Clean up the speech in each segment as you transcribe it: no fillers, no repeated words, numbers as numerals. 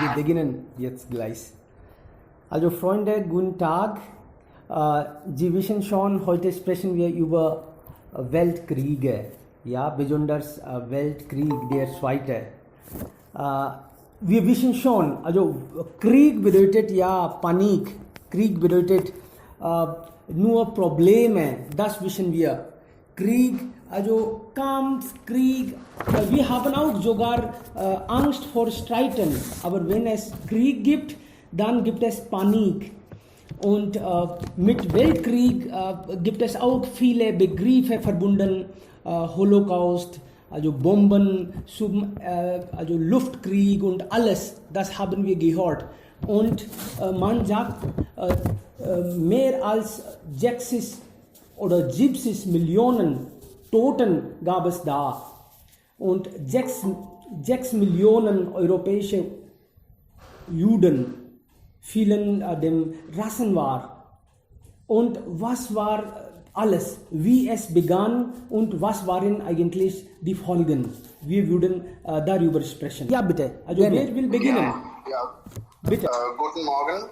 Wir beginnen jetzt gleich. Also Freunde, guten Tag. Sie wissen schon, heute sprechen wir über Weltkriege. Ja, besonders Weltkrieg der Zweite. Wir wissen schon, also Krieg bedeutet ja Panik. Krieg bedeutet nur Probleme. Das wissen wir. Krieg, also Kampf, Krieg. Wir haben auch sogar Angst vor Streiten. Aber wenn es Krieg gibt, dann gibt es Panik. Und mit Weltkrieg gibt es auch viele Begriffe verbunden. Holocaust, also Bomben, also Luftkrieg und alles. Das haben wir gehört. Und man sagt, mehr als 6 oder 70 Millionen Toten gab es da. Und 6 Millionen europäische Juden fielen dem Rassenwar. Und was war alles, wie es begann und was waren eigentlich die Folgen? Wir würden darüber sprechen. Ja, bitte. Also wer will beginnen? Ja. Bitte. Guten Morgen.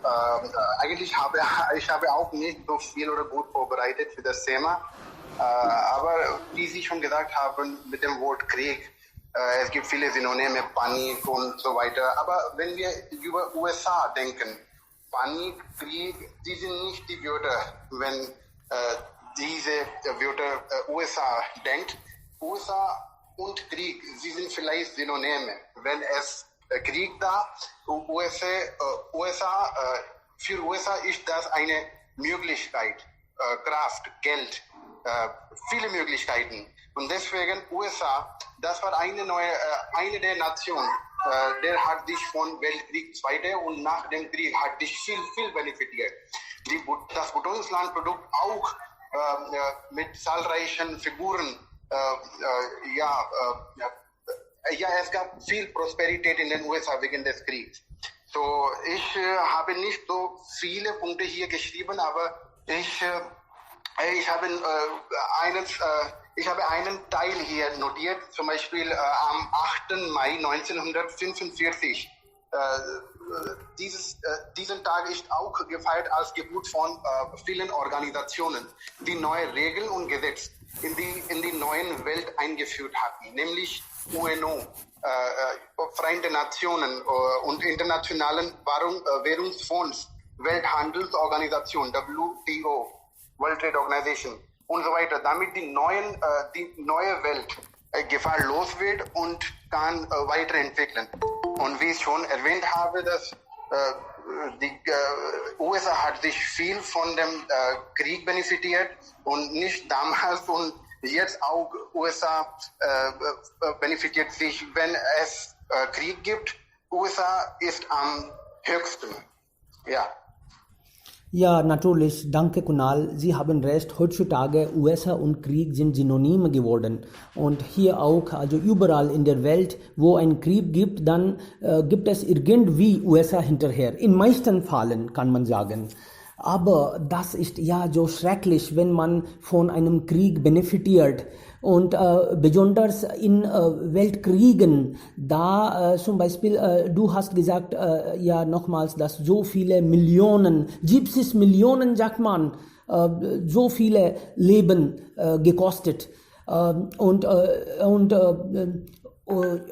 Eigentlich habe ich auch nicht so viel oder gut vorbereitet für das Thema. Aber wie Sie schon gesagt haben, mit dem Wort Krieg, es gibt viele Synonyme, Panik und so weiter. Aber wenn wir über USA denken, Panik, Krieg, die sind nicht die Wörter, wenn diese Wörter USA denkt. USA und Krieg, sie sind vielleicht Synonyme. Wenn es Krieg da, für USA ist das eine Möglichkeit, Kraft, Geld, viele Möglichkeiten. Und deswegen USA, das war eine der Nationen, der hat sich von Weltkrieg II. Und nach dem Krieg hat sich viel benefitiert. Das Bundeslandprodukt auch mit zahlreichen Figuren, es gab viel Prosperität in den USA wegen des Kriegs. So, ich habe nicht so viele Punkte hier geschrieben, aber ich habe einen Teil hier notiert, zum Beispiel am 8. Mai 1945. Diesen Tag ist auch gefeiert als Geburt von vielen Organisationen, die neue Regeln und Gesetze in die neuen Welt eingeführt hatten, nämlich UNO, Vereinte Nationen und Internationalen Währungsfonds, Welthandelsorganisation, WTO, World Trade Organization und so weiter, damit die neue Welt gefahrlos wird und kann weiterentwickeln. Und wie ich schon erwähnt habe, dass die USA hat sich viel von dem Krieg benefitiert und nicht damals und jetzt auch USA benefitiert sich, wenn es Krieg gibt. USA ist am höchsten. Ja. Ja, natürlich. Danke, Kunal. Sie haben recht. Heutzutage USA und Krieg sind Synonyme geworden. Und hier auch, also überall in der Welt, wo ein Krieg gibt, dann gibt es irgendwie USA hinterher. In meisten Fällen kann man sagen. Aber das ist ja so schrecklich, wenn man von einem Krieg benefitiert. Und besonders in Weltkriegen, da zum Beispiel, du hast gesagt, ja nochmals, dass so viele Millionen, 70 Millionen, sagt man, so viele Leben gekostet.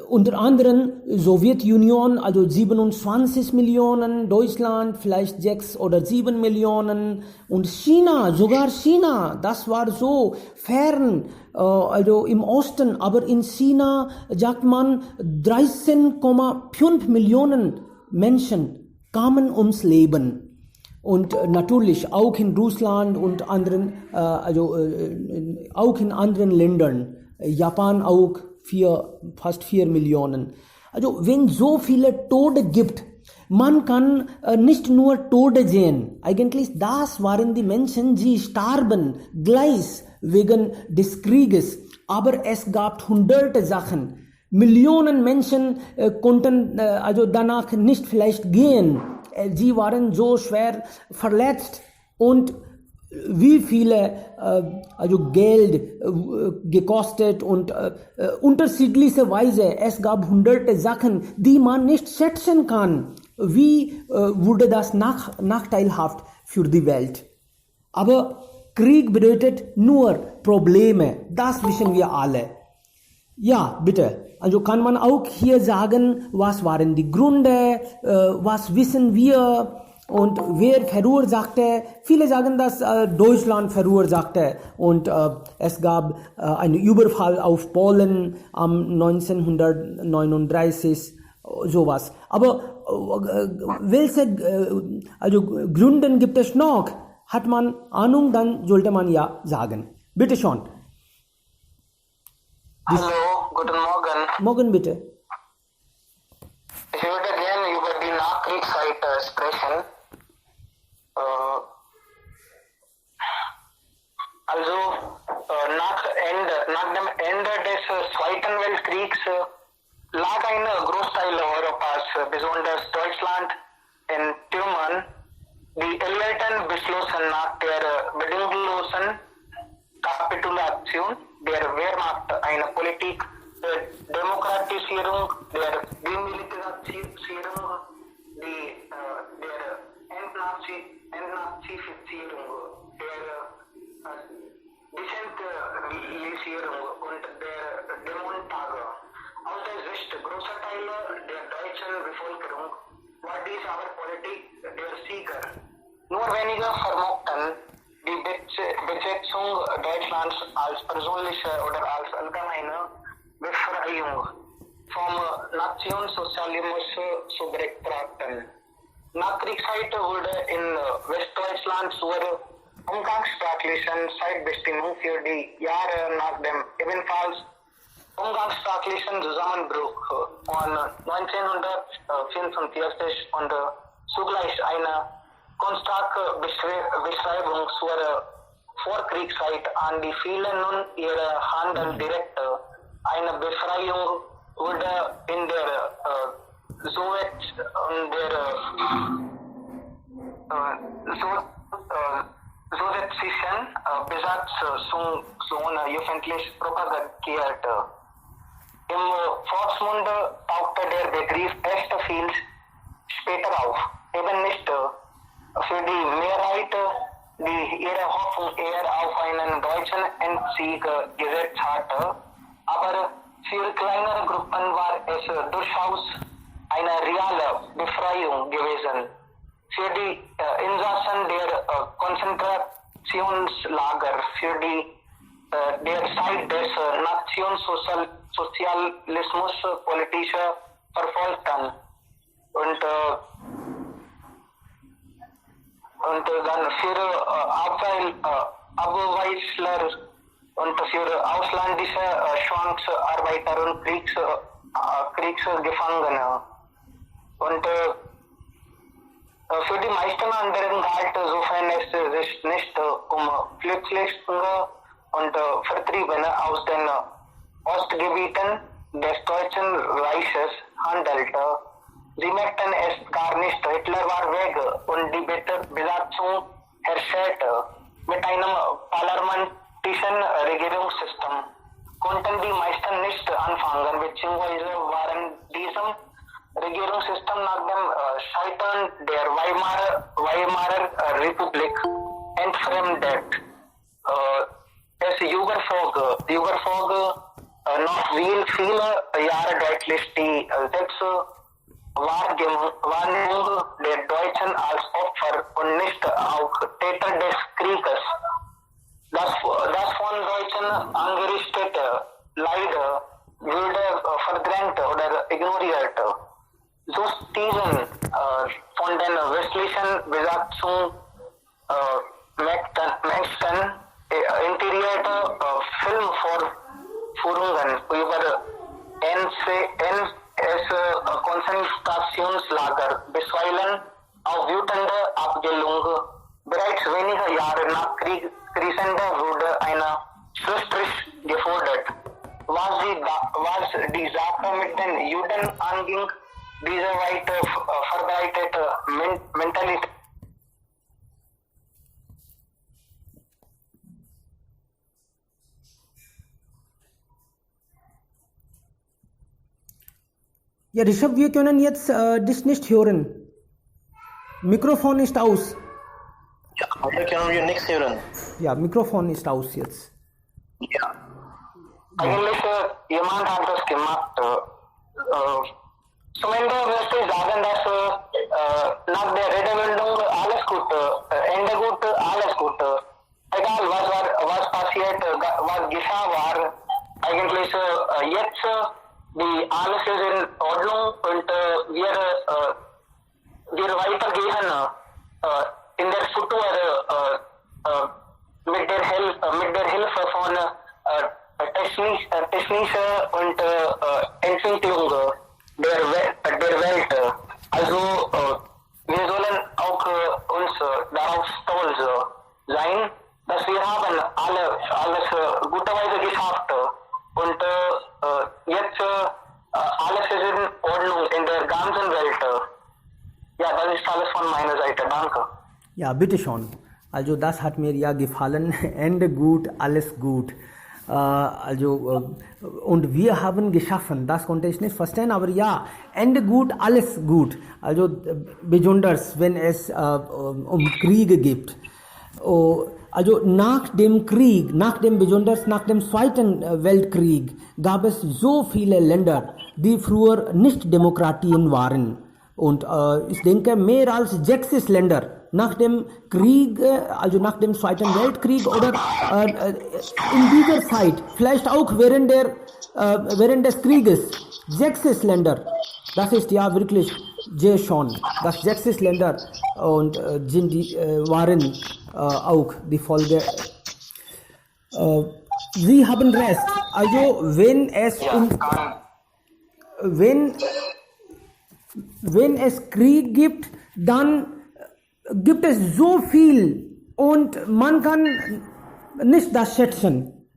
Unter anderem Sowjetunion, also 27 Millionen, Deutschland vielleicht 6 oder 7 Millionen und China, sogar China, das war so fern, also im Osten, aber in China sagt man 13,5 Millionen Menschen kamen ums Leben. Und natürlich auch in Russland und anderen, auch in anderen Ländern, Japan auch fast 4 Millionen. Also wenn so viele Tote gibt, man kann nicht nur Tote sehen. Eigentlich das waren die Menschen, die starben gleich wegen des Krieges. Aber es gab hunderte Sachen. Millionen Menschen konnten danach nicht vielleicht gehen. Sie waren so schwer verletzt und wie viele also Geld gekostet und unterschiedliche Weise. Es gab hunderte Sachen, die man nicht schätzen kann. Wie wurde das nachteilhaft für die Welt? Aber Krieg bedeutet nur Probleme. Das wissen wir alle. Ja, bitte. Also kann man auch hier sagen, was waren die Gründe, was wissen wir und wer verursachte. Viele sagen, dass Deutschland verursachte und es gab einen Überfall auf Polen am 1939, sowas. Aber welche also Gründe gibt es noch? Hat man Ahnung, dann sollte man ja sagen. Bitte schon. Hallo, guten Morgen. Morgen bitte. Ich würde gerne über die Nachkriegszeit sprechen. Also nach dem Ende des Zweiten Weltkriegs lag ein Großteil Europas, besonders Deutschland, in Trümmern. Die Alliierten beschlossen nach der bedingungslosen Kapitulation der Wehrmacht eine Politik der Demokratisierung, der Demilitarisierung, der Entnazifizierung, der Dezentralisierung und der Demontage. Aus der Sicht großer Teile der deutschen Bevölkerung war dies aber Politik der Sieger. Nur wenige vermochten die Besetzung Deutschlands als persönliche oder als allgemeine Befreiung vom Nationalsozialismus zu betrachten. Nachkriegszeit wurde in Westdeutschland zur umgangssprachlichen Zeitbestimmung für die Jahre nach dem ebenfalls umgangssprachlichen Zusammenbruch von 1945 und zugleich eine konstante Beschreibung zur Vorkriegszeit an die vielen nun ihre Handel direkt. Eine Befreiung wurde in der sowjetischen Besatzungszone öffentlich propagiert. Im Volksmund tauchte der Begriff erst viel später auf, eben nicht für die Mehrheit, die ihre Hoffnung eher auf einen deutschen Endsieg gesetzt hatte, aber für kleinere Gruppen war es durchaus eine reale Befreiung gewesen. Für die Insassen der Konzentrationslager, für die derzeit des Nationalsozialismus politische Verfolgten und dann für Abweichler und für ausländische Zwangsarbeiter und Kriegsgefangene. Und für die meisten anderen galt, sofern es sich nicht Flüchtlinge und Vertriebene aus den Ostgebieten des Deutschen Reiches handelte. Sie merkten es gar nicht. Hitler war weg und die Besatzung herrschte. Mit einem parlamentischen Regierungssystem konnten die meisten nicht anfangen, beziehungsweise waren diesem Regierungssystem nach dem Scheitern der Weimarer Republik entfremdet. Es überflog noch viele Jahre deutlich die Wahrnehmung der Deutschen als Opfer und nicht auch Täter des Krieges. Das von Deutschen angerichtete Leid würde verdrängt oder ignoriert. Justizen von den westlichen Besatzungsmächten integrierte Filmvorführungen über NS-Konzentrationslager, bisweilen auf wütende Abgelung. Bereits wenige Jahre nach Kriegsende wurde eine Schlussstrich gefordert. Was die Sache mit den Juden anging, diese weit verbreitete Mentalität Ja, Rishabh, wir können jetzt dich nicht hören. Mikrofon ist aus. Ja, heute können wir nichts hören. Ja, Mikrofon ist aus jetzt. Ja. Eigentlich, jemand hat das gemacht. Zum Ende möchte ich sagen, dass nach der Redewendung alles gut, Ende gut, alles gut. Egal was passiert, was geschah war, eigentlich jetzt die alles ist in Ordnung und wir weitergehen in der Futur mit der Hilfe von technischer und Entwicklung der Welt. Also wir sollen auch uns darauf stolz sein, dass wir haben alles guterweise geschafft und jetzt alles ist in Ordnung in der ganzen Welt. Ja, das ist alles von meiner Seite. Danke. Ja, bitte schon. Also das hat mir ja gefallen. Ende gut, alles gut. Und wir haben geschaffen, das konnte ich nicht verstehen, aber ja, Ende gut, alles gut. Also besonders, wenn es um Kriege gibt. Also nach dem Krieg, besonders nach dem Zweiten Weltkrieg, gab es so viele Länder, die früher nicht Demokratien waren. Und ich denke, mehr als 6 Länder nach dem Krieg, also nach dem Zweiten Weltkrieg oder in dieser Zeit, vielleicht auch während des Krieges, 6 Länder. Das ist ja wirklich sehr schön, dass 6 Länder und waren auch die Folge. Sie haben recht. Also wenn es Krieg gibt, dann gibt es so viel und man kann nicht das schätzen.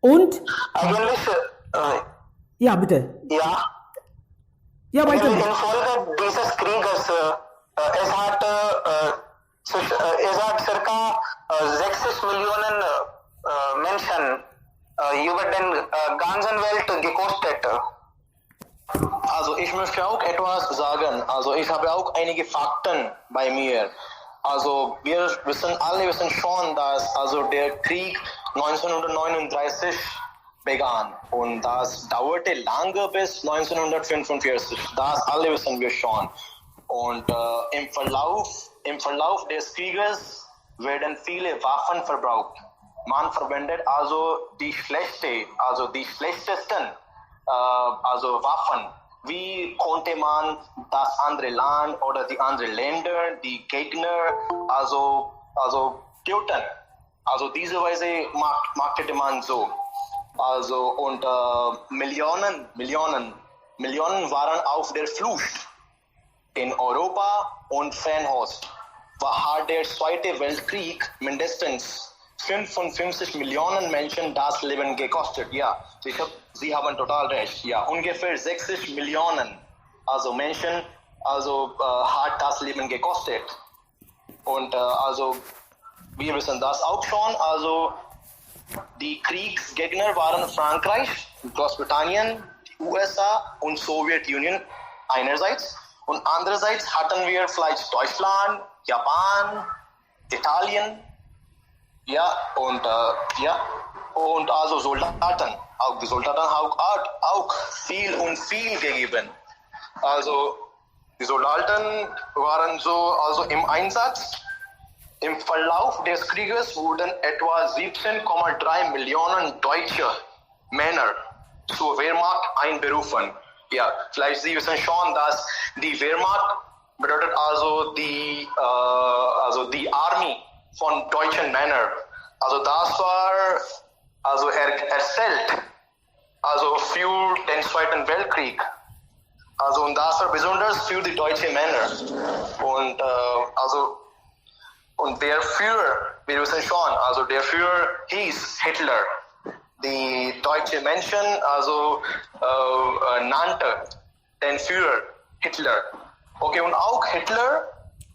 Und? Eigentlich, ja, bitte. ja. Ja, weiter. Infolge dieses Krieges, es hat circa 60 Millionen Menschen über den ganzen Welt gekostet. Also ich möchte auch etwas sagen. Also ich habe auch einige Fakten bei mir. Also wir wissen schon, dass also der Krieg 1939 begann und das dauerte lange bis 1945. Das alle wissen wir schon. Und im Verlauf des Krieges werden viele Waffen verbraucht. Man verwendet also die schlechtesten Waffen. Wie konnte man das andere Land oder die anderen Länder, die Gegner, also töten? Also diese Weise machte man so. Also und Millionen waren auf der Flucht. In Europa und Fernost hat der Zweite Weltkrieg mindestens 55 Millionen Menschen das Leben gekostet. Ja, Sie haben total recht. Ja, ungefähr 60 Millionen Menschen hat das Leben gekostet. Und wir wissen das auch schon. Also die Kriegsgegner waren Frankreich, Großbritannien, die USA und Sowjetunion einerseits. Und andererseits hatten wir vielleicht Deutschland, Japan, Italien, und also Soldaten. Auch die Soldaten haben auch viel gegeben. Also die Soldaten waren im Einsatz. Im Verlauf des Krieges wurden etwa 17,3 Millionen deutsche Männer zur Wehrmacht einberufen. Ja, vielleicht Sie wissen schon, dass die Wehrmacht bedeutet also die Armee von deutschen Männern. Also das war erzählt für den Zweiten Weltkrieg. Und das war besonders für die deutschen Männer. Und der Führer, wir wissen schon, der Führer hieß Hitler. Die deutschen Menschen nannte den Führer Hitler. Okay, und auch Hitler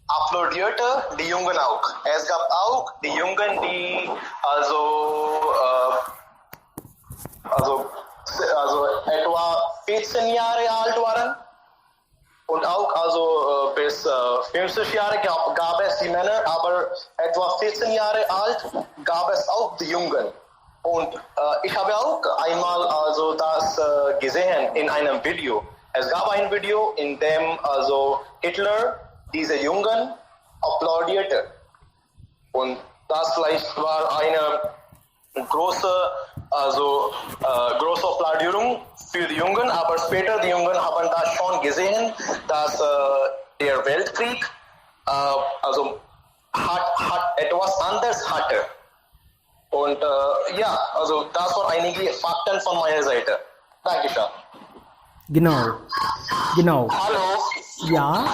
applaudierte die Jungen auch. Es gab auch die Jungen, die etwa 14 Jahre alt waren. Und auch also bis 50 Jahre gab es die Männer, aber etwa 14 Jahre alt gab es auch die Jungen. Und ich habe auch einmal also das gesehen in einem Video. Es gab ein Video, in dem also Hitler diese Jungen applaudierte. Und das vielleicht war eine große Applaudierung für die Jungen, aber später die Jungen haben das schon gesehen, dass der Weltkrieg hat etwas anderes hatte. Und also das waren einige Fakten von meiner Seite. Dankeschön. Genau. Hallo. Ja.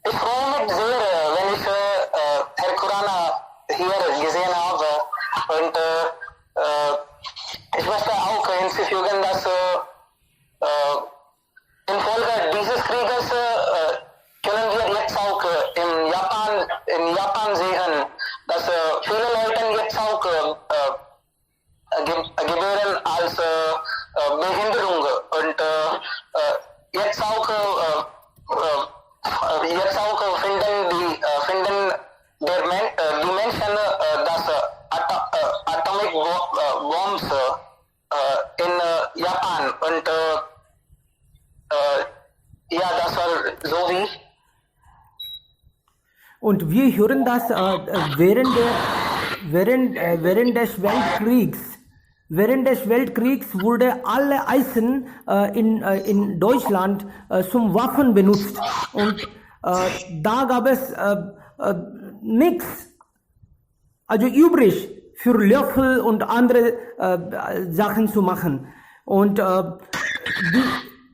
Ich freue mich sehr, wenn ich Herr Khurana hier gesehen habe. Und ich möchte auch hinzufügen, dass infolge dieses Krieges können wir jetzt auch in Japan sehen, dass viele Leute jetzt auch gebären als Behinderung und jetzt auch finden die Menschen das Atomic Bombs in Japan und das war so wie. Und wir hören das während des Weltkriegs wurde alle Eisen in Deutschland zum Waffen benutzt und da gab es nichts also übrig für Löffel und andere Sachen zu machen. Und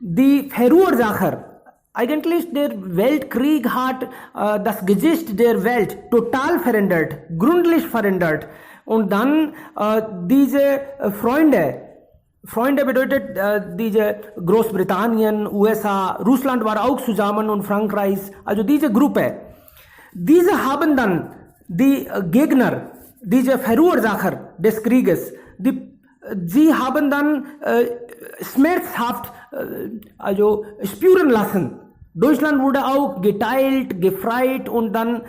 die Verursacher, eigentlich der Weltkrieg hat das Gesicht der Welt total verändert, gründlich verändert. Und dann diese Freunde bedeutet diese Großbritannien, USA, Russland war auch zusammen und Frankreich, also diese Gruppe. Diese haben dann die Gegner, diese Verursacher des Krieges, sie haben dann schmerzhaft spüren lassen. Deutschland wurde auch geteilt, gefreit und dann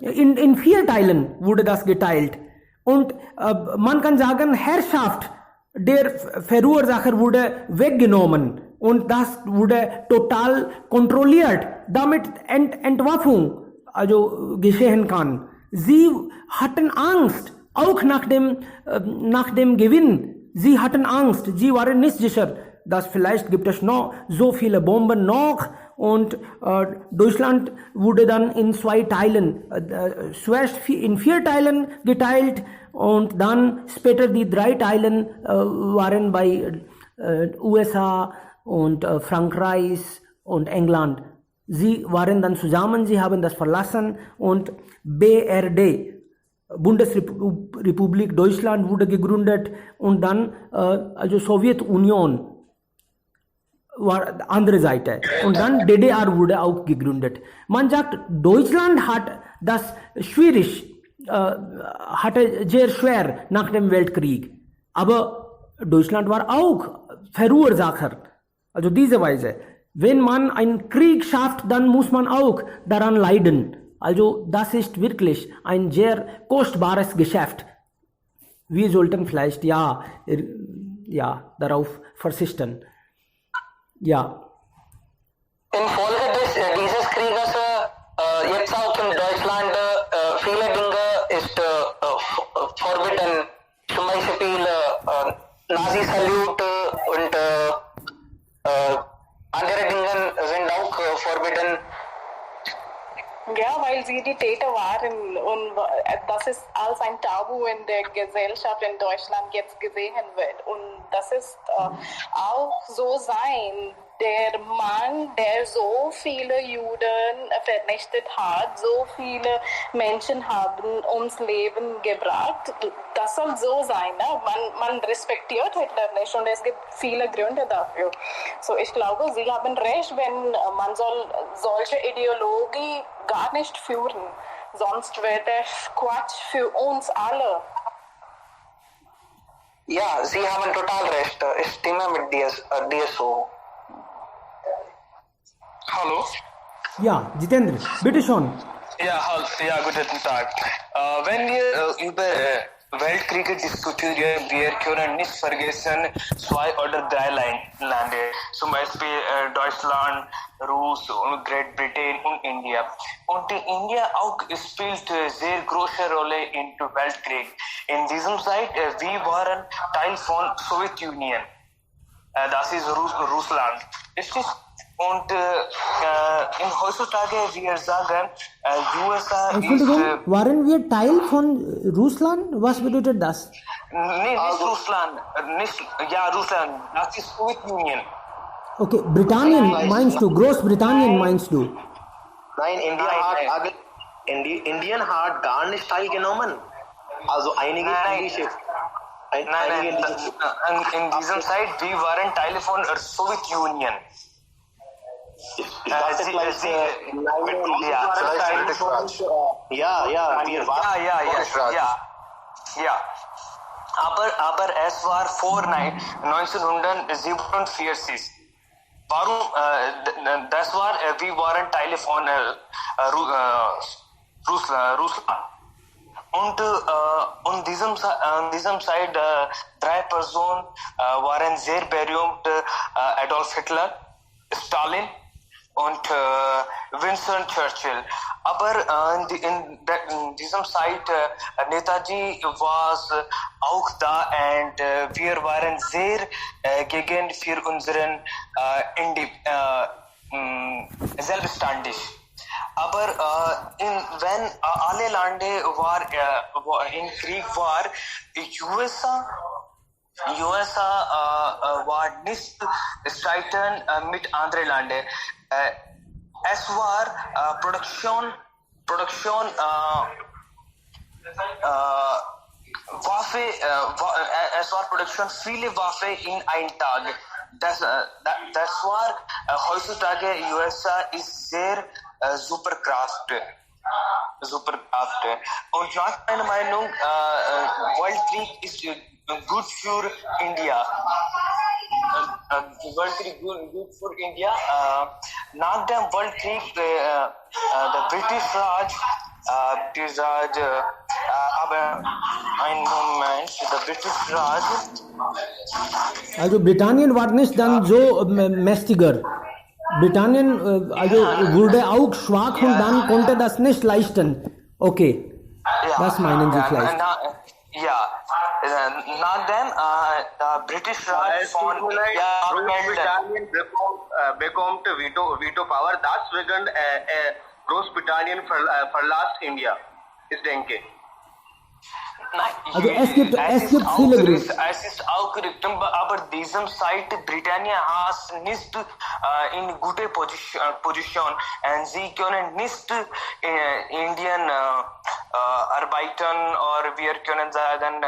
in 4 Teilen wurde das geteilt. Und man kann sagen, Herrschaft der Verursacher wurde weggenommen und das wurde total kontrolliert, damit Entwaffnung geschehen kann. Sie hatten Angst, auch nach dem Gewinn. Sie hatten Angst, sie waren nicht sicher, dass vielleicht gibt es noch so viele Bomben noch und Deutschland wurde dann in 2 Teilen, zuerst in 4 Teilen geteilt und dann später die 3 Teilen waren bei USA und Frankreich und England. Sie waren dann zusammen, sie haben das verlassen und BRD, Bundesrepublik Deutschland wurde gegründet und dann Sowjetunion war andere Seite und dann DDR wurde auch gegründet. Man sagt, Deutschland hat das hatte sehr schwer nach dem Weltkrieg, aber Deutschland war auch Verursacher. Also diese Weise. Wenn man einen Krieg schafft, dann muss man auch daran leiden. Also das ist wirklich ein sehr kostbares Geschäft. Wir sollten vielleicht darauf verzichten. Ja. Infolge dieses Krieges jetzt auch in Deutschland viele Dinge ist forbidden. Zum Beispiel Nazi-Salute und andere Dinge sind auch forbidden. Ja, weil sie die Täter waren und das ist als ein Tabu in der Gesellschaft in Deutschland jetzt gesehen wird und das ist auch so sein. Der Mann, der so viele Juden vernichtet hat, so viele Menschen haben ums Leben gebracht, das soll so sein. Ne? Man respektiert Hitler nicht und es gibt viele Gründe dafür. So, ich glaube, Sie haben recht, wenn man soll solche Ideologie gar nicht führen, sonst wird es Quatsch für uns alle. Ja, Sie haben total recht. Ich stimme mit dir so. Hallo? Ja, Jitendra, bitte schon. Ja, guten Tag. Wenn wir über Weltkriege diskutieren, wir können nicht vergessen 2 oder 3 Länder, zum Beispiel Deutschland, Russland, Großbritannien und India. Und India auch spielt sehr große Rolle in dem Weltkrieg. In diesem Zeit, wir waren Teil von Sowjetunion. Das ist Russland. Richtig? Und heutzutage wir sagen, USA Entschuldigung, ist waren wir Teil von Russland? Was bedeutet das? nicht Russland, Russland, das ist Sowjetunion. Okay, Britannien meinst du, Großbritannien meinst du? Nein, Indien hat gar nicht teilgenommen. Also einige indische. In diesem Zeit, wir waren Teil von Sowjetunion. Ich dachte vielleicht, Aber es war vor 1947. Warum? Das war, wir waren Teil von Russland. Und in diesem Zeit 3 Personen waren sehr berühmt: Adolf Hitler, Stalin und Winston Churchill. Aber in diesem Zeit Netaji war auch da und wir waren sehr gegen für unseren selbstständig. Aber wenn alle Länder war in Krieg war, USA war nicht streiten mit anderen Ländern. Es war Produktion Waffe, es war Produktion viele Waffen in einem Tag. Das war heutzutage USA ist sehr Superkraft. Und nach meiner Meinung, Weltkrieg ist gut für India. Weltkrieg gut für India. Nach dem Weltkrieg, der British Raj, aber einen Moment, der British Raj. Also Britannien war nicht dann so mächtiger. Britannien wurde auch schwach und dann konnte das nicht leisten. Okay, das meinen Sie vielleicht. Nachdem British Raj von Großbritannien bekommt Veto Power, deswegen Großbritannien verlässt India. Ich denke. Also es gibt viele Gründe. Es ist auch richtig, aber diesem Zeit Britannien hat nicht in gute Position und sie können nicht Indien arbeiten oder wir können sagen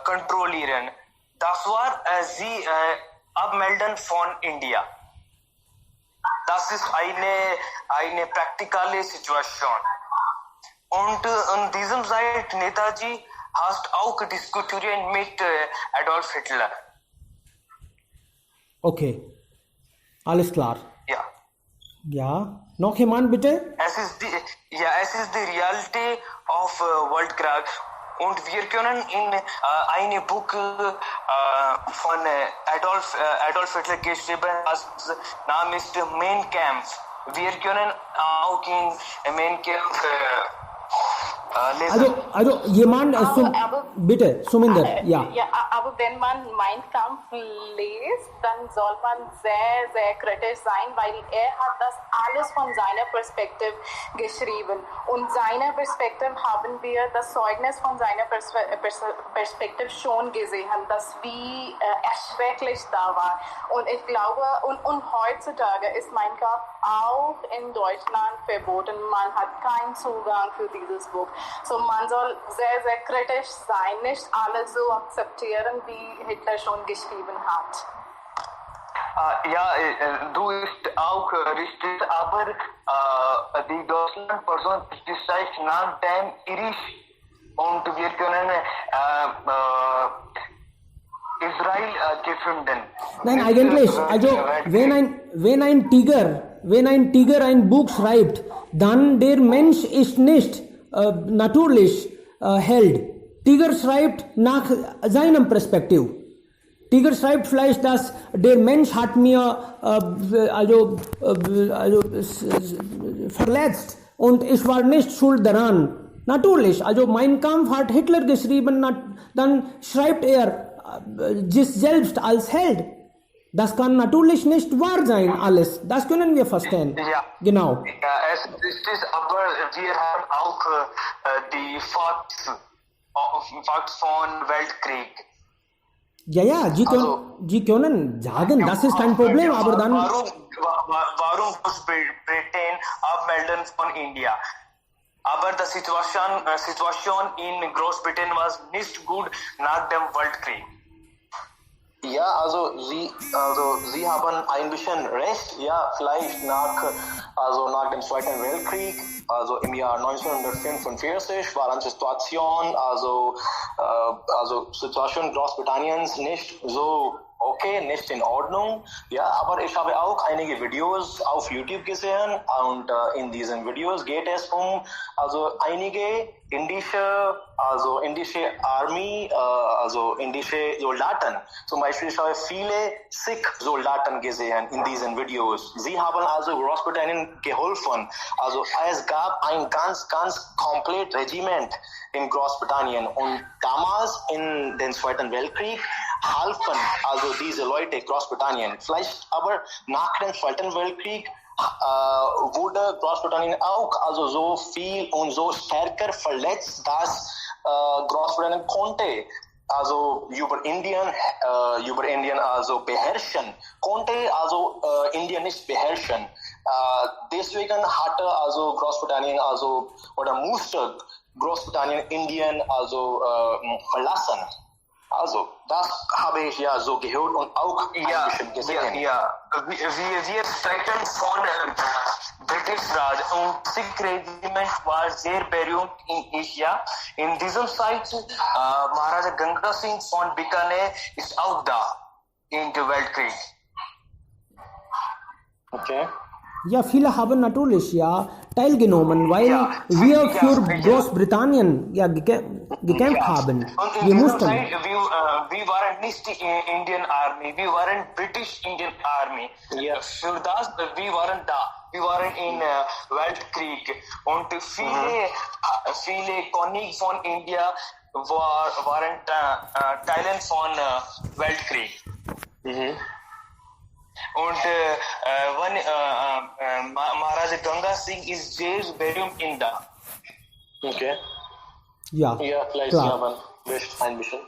kontrollieren. Das war sie abmelden von India. Das ist eine praktikale Situation. Und in diesem Zeit Netaji hat auch diskutiert mit Adolf Hitler. Okay, alles klar. Ja. Ja, noch jemand bitte? Es ist die Realität of Weltkrieg. Und wir können in eine Buch von Adolf Hitler geschrieben, das Name ist Mein Kampf. Wir können auch in Mein Kampf lesen. Also jemand, bitte, Suminder, ja. Aber wenn man Mein Kampf liest, dann soll man sehr, sehr kritisch sein, weil hat das alles von seiner Perspektive geschrieben. Und seiner Perspektive haben wir das Zeugnis von seiner Perspektive schon gesehen, dass wie erschrecklich da war. Und ich glaube, und heutzutage ist Mein Kampf auch in Deutschland verboten. Man hat keinen Zugang für dieses Buch. So man soll sehr, sehr kritisch sein, nicht alles so akzeptieren, wie Hitler schon geschrieben hat. Du bist auch richtig, aber die Deutschland-Person ist nach dem Irisch und wir können Israel gefunden. Nein, eigentlich, also wenn ein Tiger ein Buch schreibt, dann der Mensch ist nicht natürlich Held. Tiger schreibt nach seinem Perspektiv. Tiger schreibt vielleicht, dass der Mensch hat mir verletzt und ich war nicht schuld daran. Natürlich, also Mein Kampf hat Hitler geschrieben, dann schreibt er sich selbst als Held. Das kann natürlich nicht wahr sein, alles. Das können wir verstehen. Ja. Genau. Ja, es ist, aber wir haben auch die Facts von Weltkrieg. Ja, Sie können sagen, das ist kein Problem, aber dann... Warum muss Britain abmelden von India? Aber die Situation in Großbritannien war nicht gut nach dem Weltkrieg. Ja, also Sie haben ein bisschen recht. Ja, vielleicht nach dem Zweiten Weltkrieg, also im Jahr 1945, war eine Situation, Situation Großbritanniens nicht so okay, nicht in Ordnung. Ja, aber ich habe auch einige Videos auf YouTube gesehen und in diesen Videos geht es um einige indische Armee, indische Soldaten. Zum Beispiel ich habe viele Sikh-Soldaten gesehen in diesen Videos. Sie haben Großbritannien geholfen. Also es gab ein ganz komplett Regiment in Großbritannien und damals in den Zweiten Weltkrieg halfen diese Leute Großbritannien. Vielleicht aber nach dem Zweiten Weltkrieg wurde Großbritannien auch so viel und so stärker verletzt, dass Großbritannien konnte über Indien beherrschen, konnte Indien nicht beherrschen. Deswegen hatte Großbritannien oder musste Großbritannien Indien verlassen. Das habe ich ja so gehört und auch ein bisschen gesehen. Ja. Wir sprechen von British Raj und Sikh Regiment war sehr berühmt in Asia. In dieser Zeit Maharaja Ganga Singh von Bikaner ist auch da in der Weltkrieg. Okay. Ja, viele haben natürlich teilgenommen, weil wir für Großbritannien gekämpft haben. Und in dieser Zeit, wir waren nicht die Indian Army, wir waren British Indian Army. Ja. Für das, wir waren da. Wir waren in Weltkrieg und viele Kollegen von India waren Teilen von Weltkrieg. Mhm. Und Maharaja Ganga Singh ist sehr berühmt in da. Okay. Ja, vielleicht klar. haben wir ein bisschen.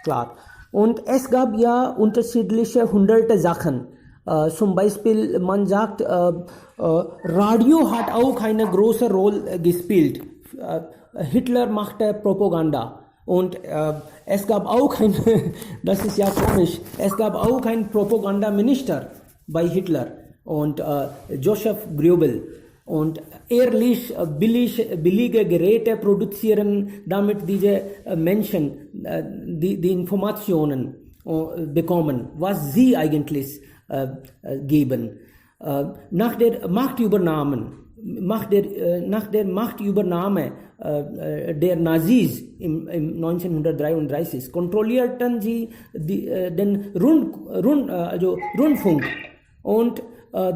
Klar. Und es gab unterschiedliche hunderte Sachen. Zum Beispiel, man sagt, Radio hat auch eine große Rolle gespielt. Hitler machte Propaganda. Und es gab auch das ist ja komisch, es gab auch einen Propagandaminister bei Hitler und Joseph Goebbels. Und er ließ billige Geräte produzieren, damit diese Menschen die Informationen bekommen, was sie eigentlich geben. Nach der Machtübernahme der Nazis im 1933 kontrollierten sie den Rundfunk und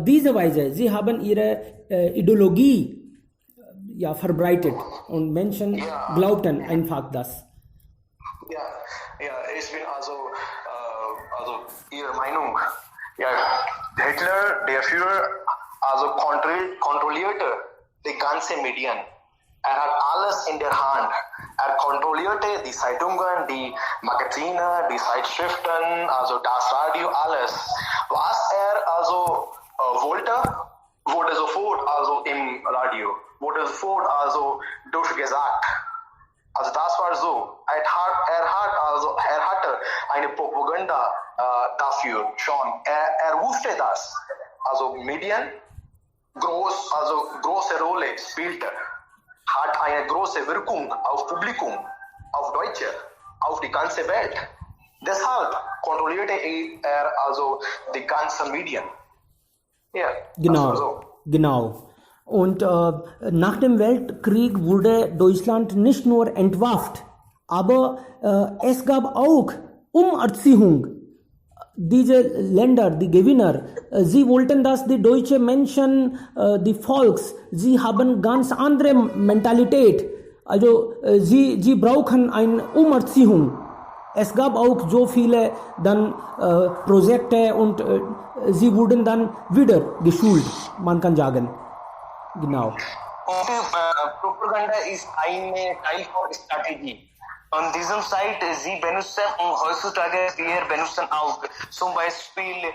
diese Weise sie haben ihre Ideologie verbreitet und Menschen glaubten einfach das. Ja, ich bin Ihrer Meinung. Ja, Hitler, der Führer, kontrollierte die ganzen Medien. Er hat alles in der Hand. Er kontrollierte die Zeitungen, die Magazine, die Zeitschriften, das Radio, alles. Was er wollte, wurde sofort im Radio, wurde sofort durchgesagt. Das war so. Er hatte eine Propaganda dafür schon. Er wusste das. Medien große Rolle spielte, hat eine große Wirkung auf Publikum, auf Deutsche, auf die ganze Welt. Deshalb kontrollierte er also die ganzen Medien. Ja, Genau, so. genau. Und nach dem Weltkrieg wurde Deutschland nicht nur entwaffnet, aber es gab auch Umerziehung. Diese Länder, die Gewinner, sie wollten, dass die deutschen Menschen, die Volks, sie haben ganz andere Mentalität. Also sie brauchen eine Umerziehung. Es gab auch so viele dann Projekte und sie wurden dann wieder geschult, man kann sagen. Genau. Und Propaganda ist eine Teil von Strategie. An diesem Zeit, sie benutzen und heutzutage wir benutzen auch. Zum Beispiel,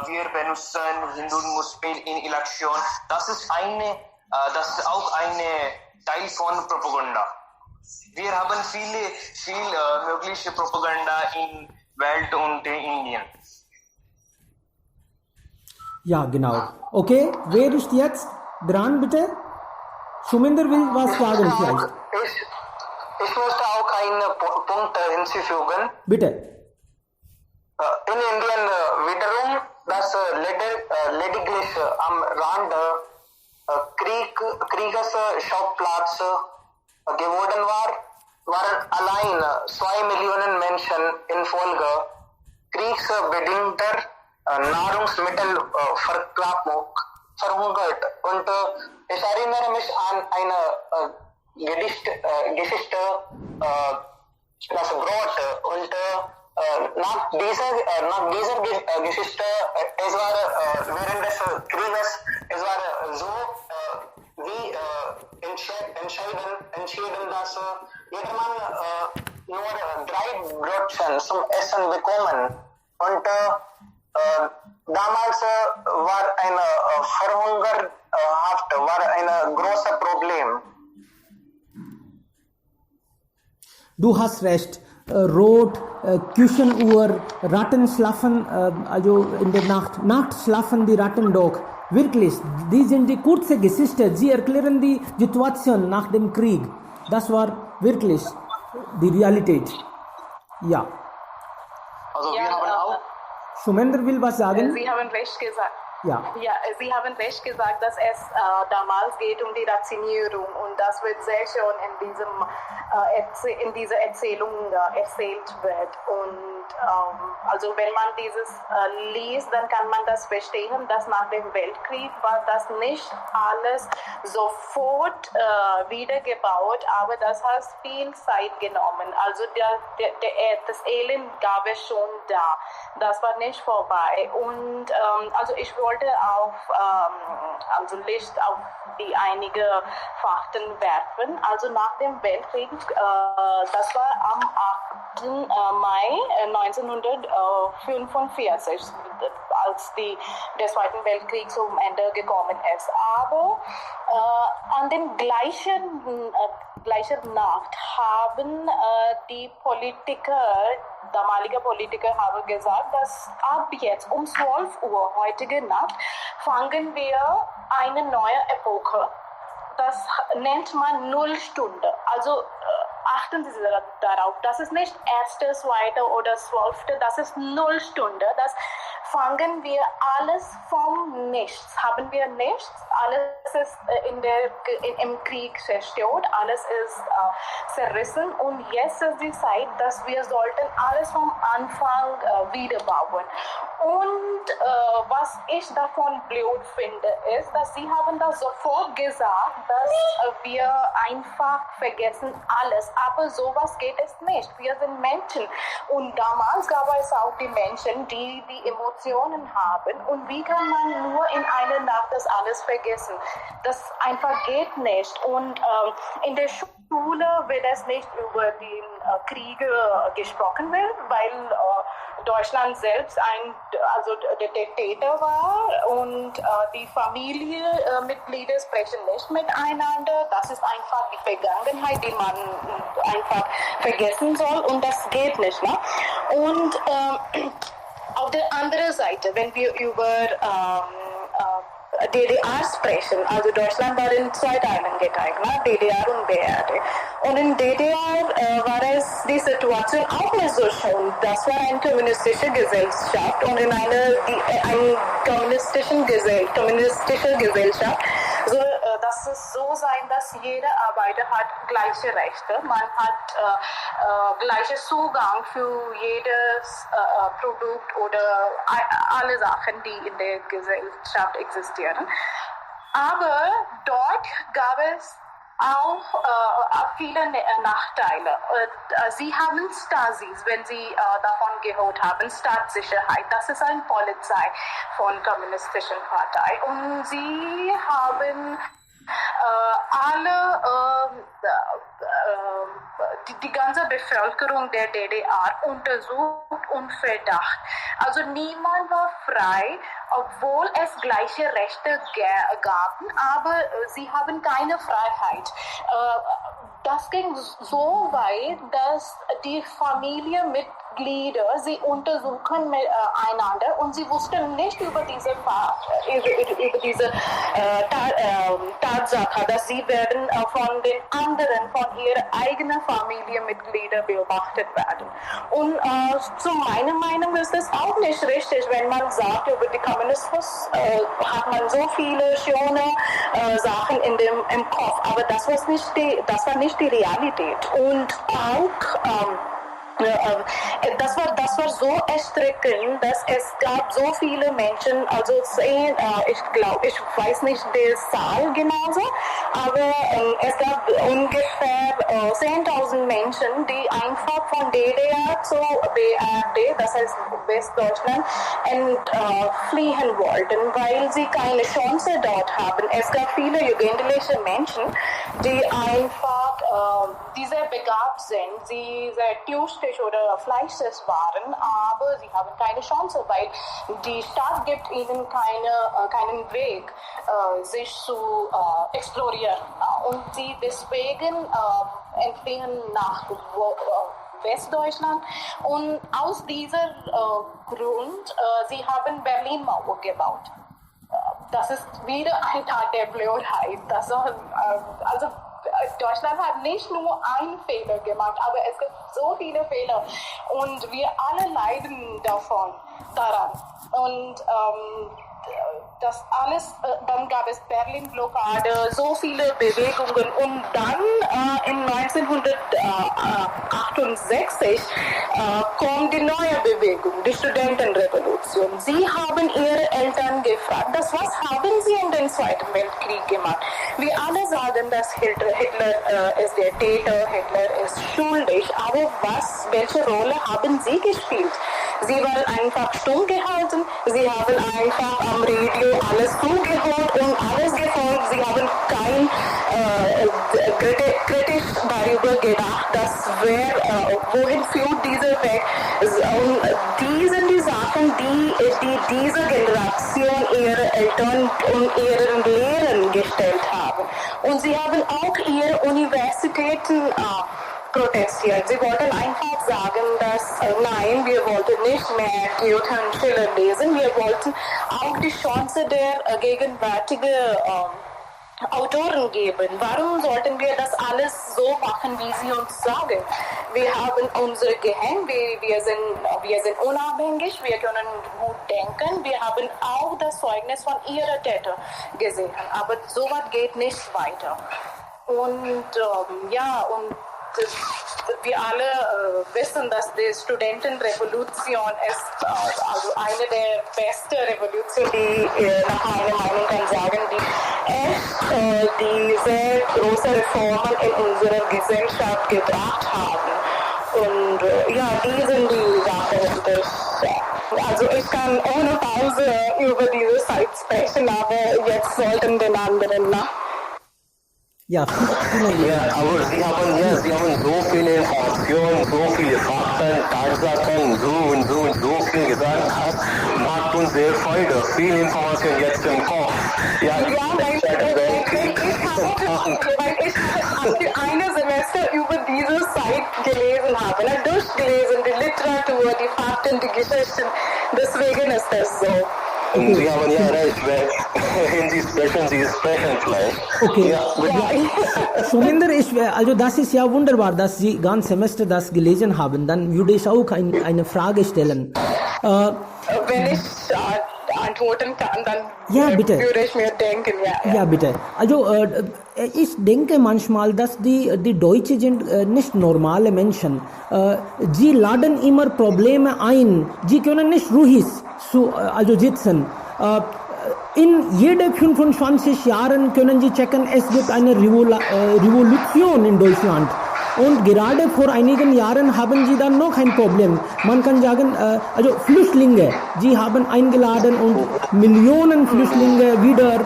wir benutzen Hindu und Muslim in Election. Das ist auch eine Teil von Propaganda. Wir haben viel mögliche Propaganda in Welt und in Indien. Ja, genau. Okay, wer ist jetzt dran, bitte? Shumender will was sagen vielleicht. Ich möchte auch einen Punkt hinzufügen. Bitte. In Indien wiederum, dass lediglich am Rand Kriegsschauplatz geworden waren allein 2 Millionen Menschen infolge kriegsbedingter Nahrungsmittelverknappung verhungert. Und ich erinnere mich an eine Geschichte, das Brot. Und nach dieser Geschichte, es war während des Krieges, es war so wie entschieden, dass jedermann nur 3 Brötchen zum Essen bekommen. Und damals war eine Verhungerhaft ein großes Problem. Du hast recht. Rot, Küchenuhr, Ratten schlafen, also in der Nacht. Nachts schlafen die Ratten doch. Wirklich, die sind die kurze Geschichte. Sie erklären die Situation nach dem Krieg. Das war wirklich die Realität. Ja. Also wir haben auch. Shumender will was sagen? Sie haben recht gesagt. Ja. Ja, Sie haben recht gesagt, dass es damals geht um die Rationierung und das wird sehr schön in dieser Erzählung erzählt wird. Und also wenn man dieses liest, dann kann man das verstehen, dass nach dem Weltkrieg war das nicht alles sofort wiedergebaut, aber das hat viel Zeit genommen. Also das Elend gab es schon da. Das war nicht vorbei. Und also ich wollte auf also Licht auf die einige Fakten werfen. Also nach dem Weltkrieg, das war am 8. Mai 1945, als der Zweite Weltkrieg zum Ende gekommen ist. Aber an dem gleichen Nacht haben die damalige Politiker haben gesagt, dass ab jetzt um 12 Uhr heutige Nacht fangen wir eine neue Epoche. Das nennt man Nullstunde. Also achten Sie darauf, das ist nicht 1., 2. oder 12., das ist Nullstunde. Das fangen wir alles vom Nichts. Haben wir nichts, alles ist im Krieg zerstört, alles ist zerrissen und jetzt ist die Zeit, dass wir sollten alles vom Anfang wiederbauen. Und was ich davon blöd finde, ist, dass Sie haben das sofort gesagt, dass wir einfach vergessen alles. Aber sowas geht es nicht. Wir sind Menschen. Und damals gab es auch die Menschen, die Emotionen haben. Und wie kann man nur in einer Nacht das alles vergessen? Das einfach geht nicht. Und in der Schule wird es nicht über den Krieg gesprochen wird, weil Deutschland selbst der Diktator war und die Familienmitglieder sprechen nicht miteinander. Das ist einfach die Vergangenheit, die man einfach vergessen soll und das geht nicht. Ne? Und auf der anderen Seite, wenn wir über DDR sprechen. Also Deutschland war in zwei Teilen geteilt, ne? DDR und BRD. Und in DDR war es die Situation auch nicht so schön. Das war eine kommunistische Gesellschaft und in eine kommunistische Gesellschaft dass es so sein, dass jeder Arbeiter hat gleiche Rechte. Man hat gleichen Zugang für jedes Produkt oder alle Sachen, die in der Gesellschaft existieren. Aber dort gab es auch viele Nachteile. Sie haben Stasis, wenn Sie davon gehört haben, Staatssicherheit. Das ist eine Polizei von kommunistischen Partei. Und sie haben die ganze Bevölkerung der DDR untersucht und verdacht. Also niemand war frei, obwohl es gleiche Rechte gab, aber sie haben keine Freiheit. Das ging so weit, dass die Familienmitglieder sie untersuchen einander und sie wussten nicht über diese Tatsache, dass sie werden von den anderen, von ihren eigenen Familienmitgliedern beobachtet werden. Und zu meiner Meinung ist es auch nicht richtig, wenn man sagt, über den Kommunismus hat man so viele schöne Sachen im Kopf, aber das war nicht die Realität. Und auch das war so erschreckend, dass es gab so viele Menschen, also ich weiß nicht die Zahl genauso, aber es gab ungefähr 10.000 Menschen, die einfach von DDR zu BRD, das heißt Westdeutschland, fliehen wollten, weil sie keine Chance dort haben. Es gab viele jugendliche Menschen, die einfach sehr begabt sind, sie sehr tüchtig oder fleißig waren, aber sie haben keine Chance, weil die Stadt gibt ihnen keinen Weg, sich zu explorieren. Und sie deswegen entfliehen nach Westdeutschland. Und aus diesem Grund, sie haben Berlin-Mauer gebaut. Das ist wieder ein Tag der Blödheit. Deutschland hat nicht nur einen Fehler gemacht, aber es gibt so viele Fehler und wir alle leiden daran. Und das alles, dann gab es Berlin-Blockade, so viele Bewegungen und dann in 1968 kommt die neue Bewegung, die Studentenrevolution. Sie haben ihre Eltern gefragt, was haben sie in den Zweiten Weltkrieg gemacht? Wir alle sagen, dass Hitler ist der Täter, Hitler ist schuldig, aber welche Rolle haben sie gespielt? Sie waren einfach stumm gehalten, sie haben einfach am Radio alles zugehört und alles gefolgt. Sie haben kein kritisch darüber gedacht, wohin führt dieser Weg. Und die sind die Sachen, die diese Generation ihre Eltern und ihren Lehrern gestellt haben. Und sie haben auch ihre Universitäten protestiert. Sie wollten einfach sagen, dass nein, wir wollten nicht mehr Goethe und Schiller lesen, wir wollten auch die Chance der gegenwärtigen Autoren geben. Warum sollten wir das alles so machen, wie sie uns sagen? Wir haben unsere Gehirn, wir sind unabhängig, wir können gut denken, wir haben auch das Zeugnis von ihrer Täter gesehen, aber sowas geht nicht weiter. Und wir alle wissen, dass die Studentenrevolution ist also eine der besten Revolutionen, die nach meiner Meinung kann sagen, die sehr große Reformen in unserer Gesellschaft gebracht haben. Und die sind die Sachen. Also ich kann ohne Pause über diese Zeit sprechen, aber jetzt sollten den anderen, ne? Ja, aber Sie haben so viele Informationen, so viele Fakten, Tatsachen, so viel gesagt, macht uns sehr Freude. Viel Information jetzt im Kopf. Weil ich eine Semester über diese Zeit gelesen habe, durchgelesen, die Literatur, die Fakten, die Geschichten, deswegen ist das so. Und Sie haben ja recht, wenn Sie sprechen Sie sprechen vielleicht. Okay. Ja, bitte. Sominder, also das ist ja wunderbar, dass Sie ganz Semester das gelesen haben. Dann würde ich auch eine Frage stellen. Wenn ich antworten kann, dann Ja, bitte. würde ich mir denken, Ja, bitte. Also ich denke manchmal, dass die Deutschen sind nicht normale Menschen. Sie laden immer Probleme ein. Sie können nicht ruhig also sitzen. In jede 25 Jahren können Sie checken, es gibt eine Revolution in Deutschland. Und gerade vor einigen Jahren haben sie dann noch ein Problem. Man kann sagen, also Flüchtlinge, sie haben eingeladen und Millionen Flüchtlinge wieder.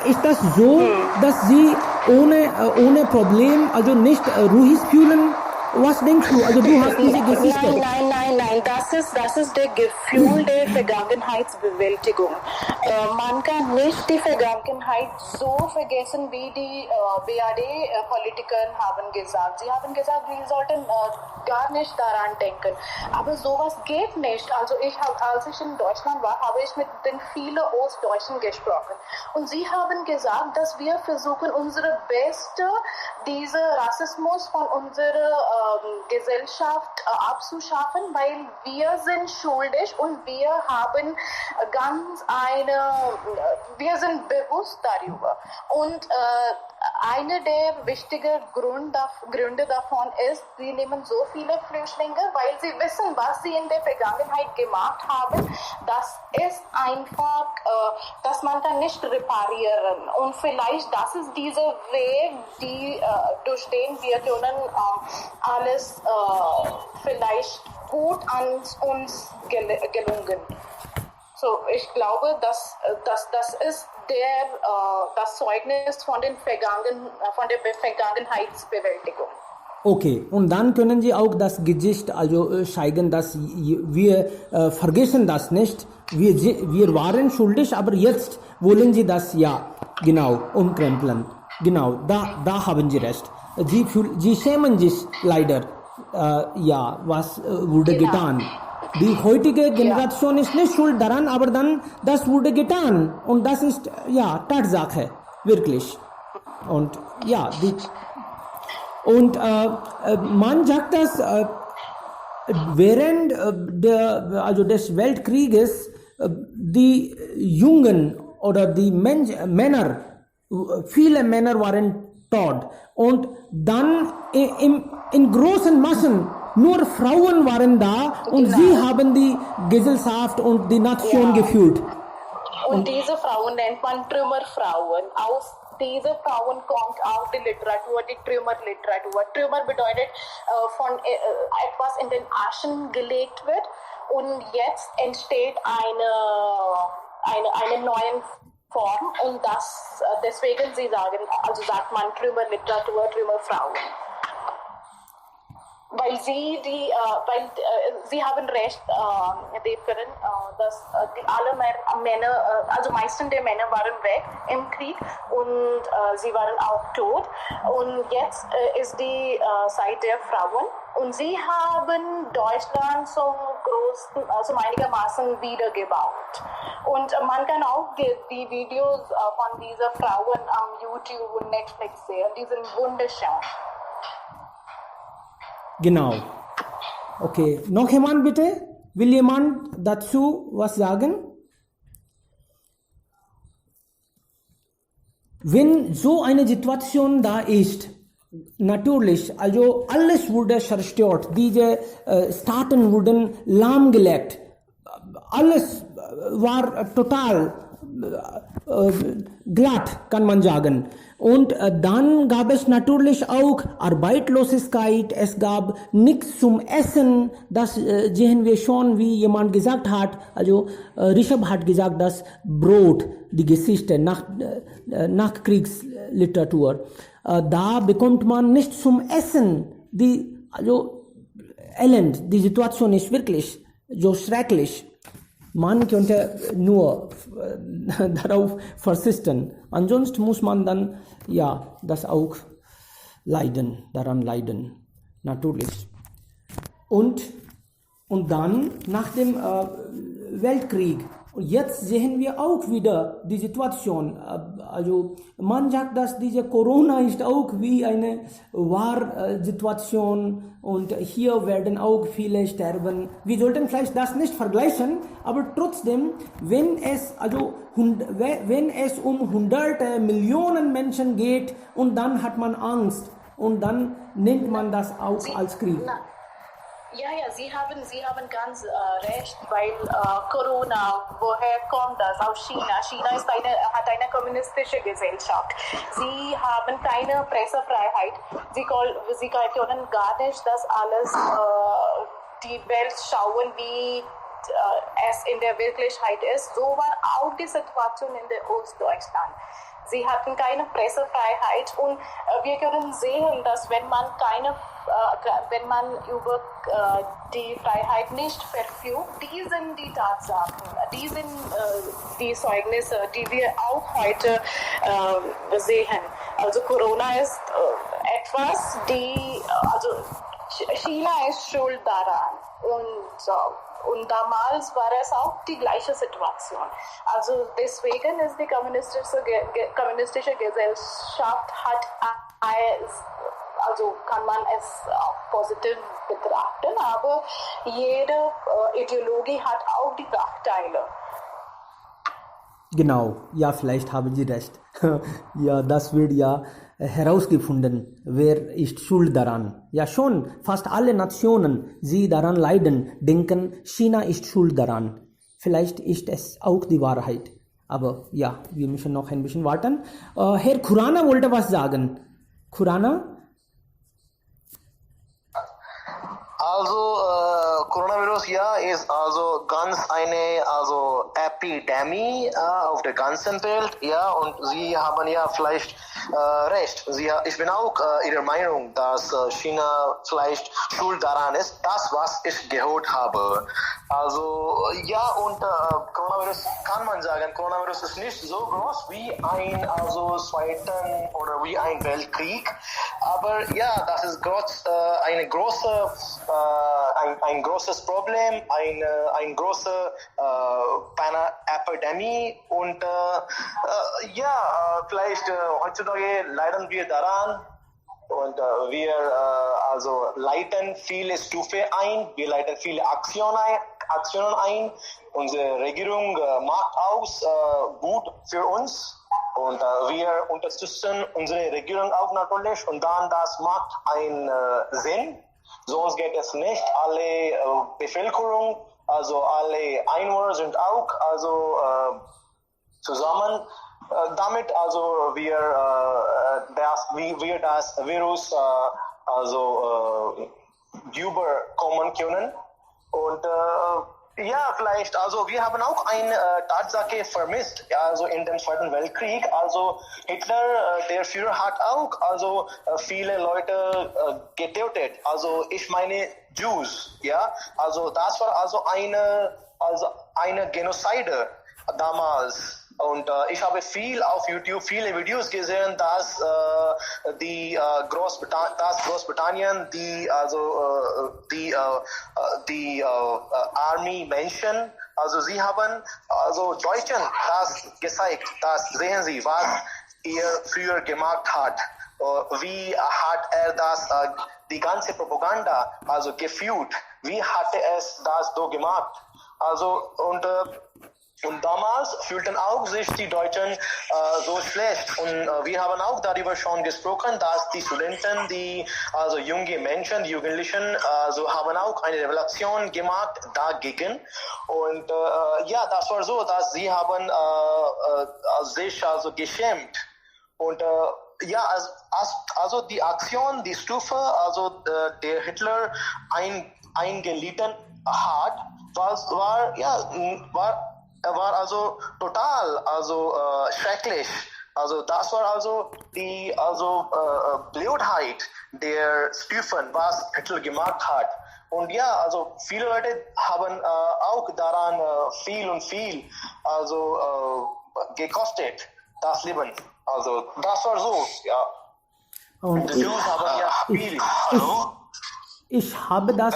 Ist das so, dass sie ohne Problem, also nicht ruhig fühlen? Was denkst du? Also du hast diese Geschichte. Nein. Das ist der Gefühl der Vergangenheitsbewältigung. Man kann nicht die Vergangenheit so vergessen, wie die BRD-Politiker haben gesagt. Sie haben gesagt, wir sollten gar nicht daran denken. Aber sowas geht nicht. Also als ich in Deutschland war, habe ich mit den vielen Ostdeutschen gesprochen. Und sie haben gesagt, dass wir versuchen, unsere Beste, diese Rassismus von unserer Gesellschaft abzuschaffen, weil wir sind schuldig und wir haben wir sind bewusst darüber. Und einer der wichtigen Gründe davon ist, sie nehmen so viele Flüchtlinge, weil sie wissen, was sie in der Vergangenheit gemacht haben. Das ist einfach, dass man kann nicht reparieren. Und vielleicht das ist dieser Weg, durch den wir können alles vielleicht gut an uns gelungen. So, ich glaube, das ist das Zeugnis von der Vergangenheitsbewältigung. Okay, und dann können Sie auch das Gesicht also zeigen, dass wir vergessen das nicht. Wir waren schuldig, aber jetzt wollen Sie das genau umkrempeln. Genau, da haben Sie recht. Sie schämen sich leider. Was wurde getan? Die heutige Generation ist nicht schuld daran, aber dann, das wurde getan. Und das ist, Tatsache. Wirklich. Und man sagt, dass während des Weltkrieges die Jungen oder die Männer, viele Männer waren tot. Und dann in großen Massen nur Frauen waren da und sie haben die Gesellschaft und die Nation geführt. Und diese Frauen nennt man Trümmerfrauen. Aus diesen Frauen kommt auch die Literatur, die Trümmerliteratur. Trümmer bedeutet, von etwas in den Aschen gelegt wird und jetzt entsteht eine neue Form und deswegen sagt man Trümmerliteratur, Trümmerfrauen. Weil sie haben recht, dass alle Männer, also meisten der Männer waren weg im Krieg und sie waren auch tot. Und jetzt ist die Zeit der Frauen und sie haben Deutschland zum einigermaßen wiedergebaut. Und man kann auch die Videos von diesen Frauen am YouTube und Netflix sehen. Die sind wunderschön. Genau. Okay. Noch jemand bitte? Will jemand dazu was sagen? Wenn so eine Situation da ist, natürlich, also alles wurde zerstört, diese Staaten wurden lahmgelegt, alles war total glatt, kann man sagen. Und dann gab es natürlich auch Arbeitslosigkeit, es gab nichts zum Essen, das sehen wir schon, wie jemand gesagt hat, also Rishabh hat gesagt, das Brot, die Geschichte, Nachkriegsliteratur, da bekommt man nichts zum Essen, Elend, die Situation ist wirklich so schrecklich. Man könnte nur darauf verzichten. Ansonsten muss man dann das auch daran leiden, natürlich. Und dann nach dem Weltkrieg, Und jetzt sehen wir auch wieder die Situation, also man sagt, dass diese Corona ist auch wie eine War-Situation und hier werden auch viele sterben. Wir sollten vielleicht das nicht vergleichen, aber trotzdem, wenn es um hunderte Millionen Menschen geht und dann hat man Angst und dann nennt man das auch als Krieg. Ja, Sie haben ganz recht, weil Corona, woher kommt das? Aus China. China hat eine kommunistische Gesellschaft. Sie haben keine Pressefreiheit. Sie können gar nicht das alles die Welt schauen, wie es in der Wirklichkeit ist. So war auch die Situation in der Ostdeutschland. Sie hatten keine Pressefreiheit und wir können sehen, dass wenn man über die Freiheit nicht verfügt, die sind die Tatsachen, die sind die Zeugnisse, die wir auch heute sehen. Also Corona ist etwas, China ist schuld daran und damals war es auch die gleiche Situation. Also deswegen ist die kommunistische Gesellschaft kann man es auch positiv betrachten, aber jede Ideologie hat auch die Nachteile. Genau, ja, vielleicht haben Sie recht. Ja, das wird ja herausgefunden, wer ist schuld daran. Ja, schon fast alle Nationen, die daran leiden, denken, China ist schuld daran. Vielleicht ist es auch die Wahrheit. Aber ja, wir müssen noch ein bisschen warten. Herr Khurana wollte was sagen. Khurana? Also, Coronavirus, ja, ist also ganz eine Epidemie auf der ganzen Welt, ja, und Sie haben ja vielleicht recht. Ich bin auch Ihrer Meinung, dass China vielleicht schuld daran ist, das, was ich gehört habe. Also, ja, und Coronavirus kann man sagen, Coronavirus ist nicht so groß wie ein Zweiten oder wie ein Weltkrieg, aber ja, das ist ein großes Problem, eine große Epidemie und vielleicht heutzutage leiden wir daran und wir leiten viele Stufen ein, wir leiten viele Aktionen ein. Unsere Regierung macht aus gut für uns. Und wir unterstützen unsere Regierung auch natürlich und dann das macht einen Sinn. Sonst geht es nicht. Alle Bevölkerung, also alle Einwohner sind auch zusammen. Damit wir das Virus überkommen können. Und ja, vielleicht, wir haben auch eine Tatsache vermisst, also in dem Zweiten Weltkrieg, Hitler, der Führer hat auch, viele Leute getötet, ich meine Jews, ja, das war eine Genozide damals. Und ich habe viel auf YouTube, viele Videos gesehen, dass Großbritannien, die Army Menschen, sie haben Deutschen das gezeigt, das sehen Sie, was er früher gemacht hat. Wie hat das die ganze Propaganda geführt? Wie hatte es das so gemacht? Und damals fühlten auch sich die Deutschen so schlecht. Und wir haben auch darüber schon gesprochen, dass die Studenten, die junge Menschen, die Jugendlichen, haben auch eine Revolution gemacht dagegen. Und ja, das war so, dass sie haben sich geschämt. Und ja, die Aktion, die Stufe, der Hitler eingelitten hat, war total schrecklich. Das war die Blödheit der Stufen, was Hitler gemacht hat. Und ja, viele Leute haben auch daran viel gekostet, das Leben. Das war so, ja. Und die Jews haben ja viel. Ich habe das.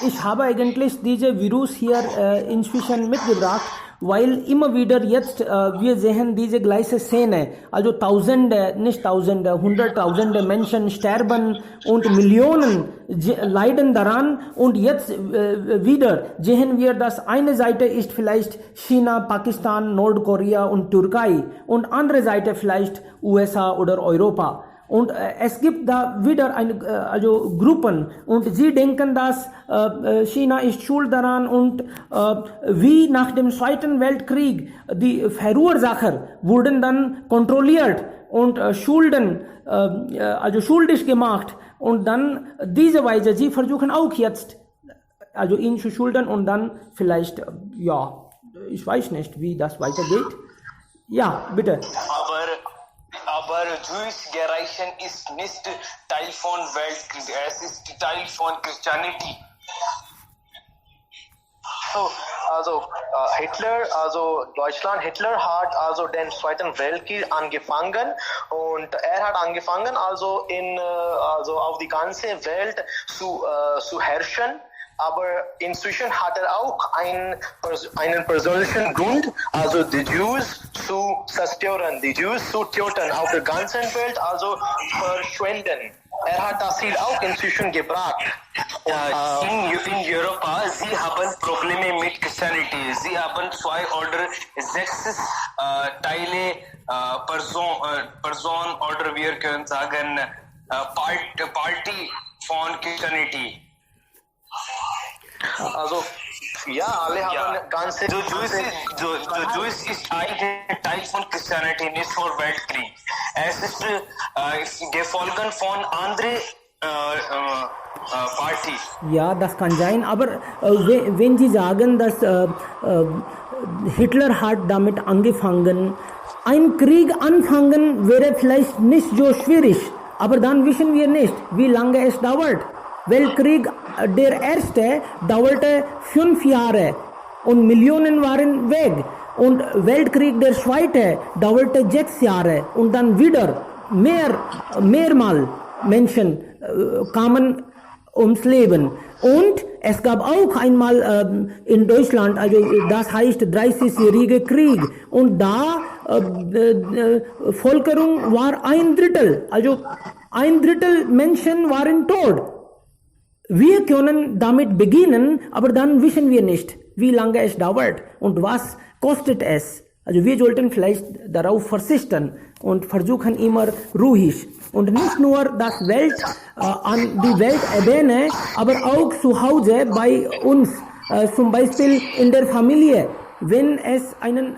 Ich habe eigentlich diese Virus hier inzwischen mitgebracht, weil immer wieder jetzt wir sehen diese gleiche Szene. Also Tausende, nicht Tausende, Hunderttausende Menschen sterben und Millionen leiden daran. Und jetzt wieder sehen wir, dass eine Seite ist vielleicht China, Pakistan, Nordkorea und Türkei und andere Seite vielleicht USA oder Europa. Und es gibt da wieder also Gruppen und sie denken, dass China ist schuld daran und wie nach dem Zweiten Weltkrieg die Verursacher wurden dann kontrolliert und Schulden, also schuldig gemacht und dann diese Weise, sie versuchen auch jetzt also ihn zu schulden und dann vielleicht, ja, ich weiß nicht, wie das weitergeht. Ja, bitte. Aber Jewish Generation ist nicht Teil von Weltkrieg, es ist Teil von Christianity. So, also Hitler, also Deutschland, Hitler hat also den Zweiten Weltkrieg angefangen und er hat angefangen also also auf die ganze Welt zu herrschen. Aber inzwischen hat er auch einen persönlichen Grund, also die Jews zu zerstören, die Jews zu töten auf der ganzen Welt, also verschwinden. Er hat das Ziel auch inzwischen gebracht. In Europa, sie haben Probleme mit Christianity. Sie haben 2 oder 6 Teile, Person oder wir können sagen Party von Christianity. Also, ja, alle haben ganze... Jews ist ein Teil von Christianity, nicht von Weltkrieg. Es ist gefolgt von anderen Party. Ja, das kann sein, aber wenn Sie sagen, dass Hitler hat damit angefangen, ein Krieg anfangen wäre vielleicht nicht so schwierig, aber dann wissen wir nicht, wie lange es dauert. Weltkrieg, der erste, dauerte 5 Jahre und Millionen waren weg. Und Weltkrieg, der zweite, dauerte 6 Jahre und dann wieder mehrmal Menschen kamen ums Leben. Und es gab auch einmal in Deutschland, also das heißt 30-jährige Krieg. Und da Bevölkerung war 1/3, also 1/3 Menschen waren tot. Wir können damit beginnen, aber dann wissen wir nicht, wie lange es dauert und was kostet es. Also wir sollten vielleicht darauf verzichten und versuchen immer ruhig und nicht nur das an die Welt erwähnen, aber auch zu Hause bei uns, zum Beispiel in der Familie, wenn es einen